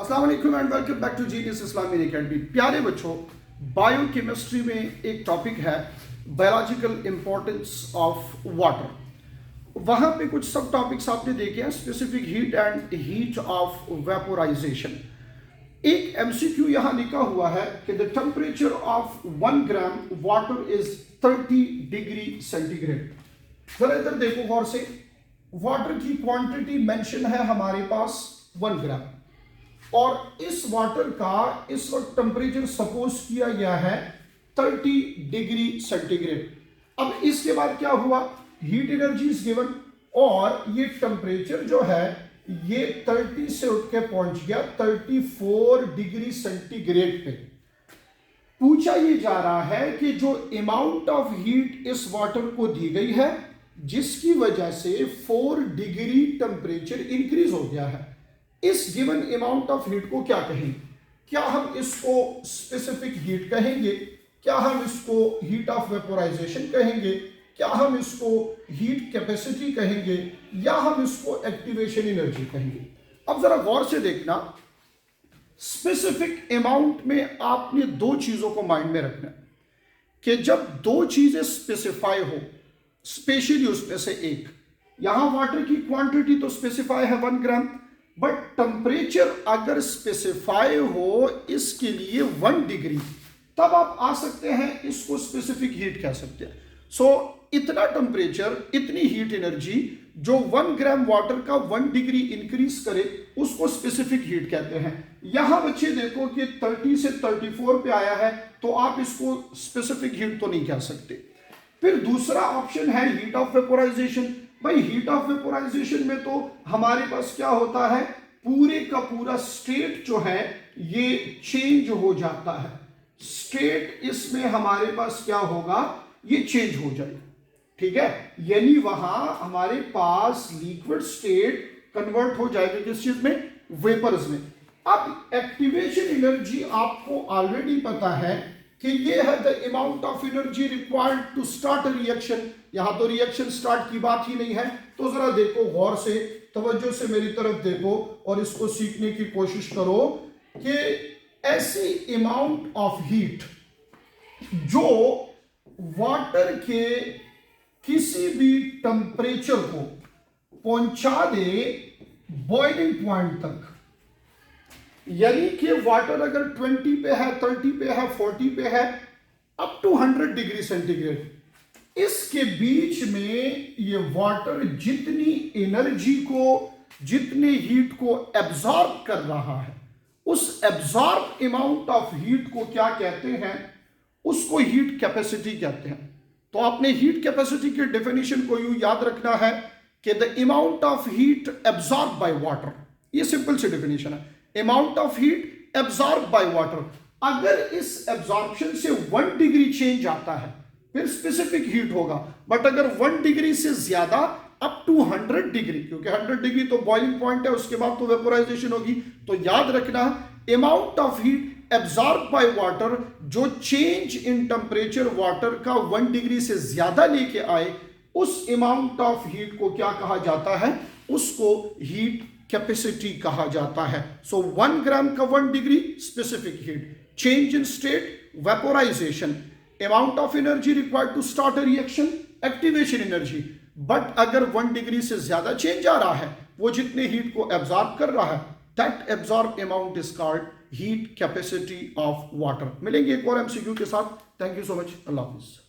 अस्सलाम वालेकुम and welcome back to genius Islamic academy. प्यारे बच्चों, बायोकेमिस्ट्री में एक टॉपिक है बायोलॉजिकल इंपॉर्टेंस ऑफ वाटर। वहाँ पे कुछ सब टॉपिक्स आपने देखे हैं, specific heat and heat of vaporisation. एक एमसीक्यू यहाँ लिखा हुआ है कि the temperature of 1 gram water is 30 degree centigrade. जरा इधर देखो गौर से, वाटर की क्वांटिटी मेंशन है हमारे पास 1 ग्राम और इस वाटर का इस वक्त टेम्परेचर सपोज किया गया है 30 डिग्री सेंटीग्रेड। अब इसके बाद क्या हुआ, हीट एनर्जी इज गिवन और ये टेम्परेचर जो है ये 30 से उठ के पहुंच गया 34 डिग्री सेंटीग्रेड पे। पूछा ये जा रहा है कि जो अमाउंट ऑफ हीट इस वाटर को दी गई है जिसकी वजह से 4 डिग्री टेम्परेचर इंक्रीज हो गया है, इस गिवन अमाउंट ऑफ हीट को क्या कहेंगे? क्या हम इसको स्पेसिफिक हीट कहेंगे? क्या हम इसको हीट ऑफ वेपोराइजेशन कहेंगे? क्या हम इसको हीट कैपेसिटी कहेंगे? या हम इसको एक्टिवेशन एनर्जी कहेंगे? अब जरा गौर से देखना, स्पेसिफिक अमाउंट में आपने दो चीजों को माइंड में रखना कि जब दो चीजें स्पेसिफाई हो, स्पेशली उसमें से एक, यहां वाटर की क्वांटिटी तो स्पेसिफाई है 1 ग्राम, बट टेम्परेचर अगर स्पेसिफाई हो इसके लिए 1 डिग्री, तब आप आ सकते हैं इसको स्पेसिफिक हीट कह सकते हैं। सो इतना टेम्परेचर, इतनी हीट एनर्जी जो 1 ग्राम वाटर का 1 डिग्री इंक्रीज करे उसको स्पेसिफिक हीट कहते हैं। यहां बच्चे देखो कि 30 से 34 पे आया है तो आप इसको स्पेसिफिक हीट तो नहीं कह सकते। फिर दूसरा ऑप्शन है हीट ऑफ वेपोराइजेशन। भाई हीट ऑफ वेपोराइजेशन में तो हमारे पास क्या होता है, पूरे का पूरा स्टेट जो है ये चेंज हो जाता है। स्टेट इसमें हमारे पास क्या होगा, ये चेंज हो जाएगा, ठीक है। यानी वहां हमारे पास लिक्विड स्टेट कन्वर्ट हो जाएगा किस चीज में, वेपर्स में। अब एक्टिवेशन एनर्जी आपको ऑलरेडी पता है कि ये है the amount of energy required to start a reaction. यहां तो रिएक्शन स्टार्ट की बात ही नहीं है, तो जरा देखो गौर से, तवज्जो से मेरी तरफ देखो और इसको सीखने की कोशिश करो कि ऐसी अमाउंट ऑफ हीट जो वाटर के किसी भी टेम्परेचर को पहुंचा दे बॉइलिंग पॉइंट तक, यानी कि वाटर अगर 20 पे है, 30 पे है, 40 पे है, अप टू 100 डिग्री सेंटीग्रेड, इसके बीच में ये वाटर जितनी एनर्जी को, जितने हीट को एब्जॉर्ब कर रहा है, उस एब्जॉर्ब अमाउंट ऑफ हीट को क्या कहते हैं, उसको हीट कैपेसिटी कहते हैं। तो आपने हीट कैपेसिटी की डेफिनेशन को यूं याद रखना है कि the amount of heat absorb by water, ये सिंपल सी डेफिनेशन है, amount of heat absorb by water. अगर इस एब्जॉर्प्शन से 1 डिग्री चेंज आता है फिर स्पेसिफिक हीट होगा, बट अगर 1 डिग्री से ज्यादा अप टू 100 डिग्री, क्योंकि 100 डिग्री तो बॉइलिंग पॉइंट है, उसके बाद तो वेपोराइजेशन होगी, तो याद रखना amount of heat absorb by water, जो चेंज इन टेम्परेचर वाटर का 1 डिग्री से ज्यादा लेके आए, उस अमाउंट ऑफ हीट को क्या कहा जाता है, उसको हीट कैपेसिटी कहा जाता है। सो 1 ग्राम का 1 degree specific heat, change in state vaporization, amount of energy required to start a reaction, activation energy. But अगर 1 डिग्री से ज्यादा चेंज आ रहा है, वो जितने हीट को एब्जॉर्ब कर रहा है, that absorb amount is called heat capacity of water. मिलेंगे एक और एमसीक्यू के साथ। Thank you so much. Allah Hafiz.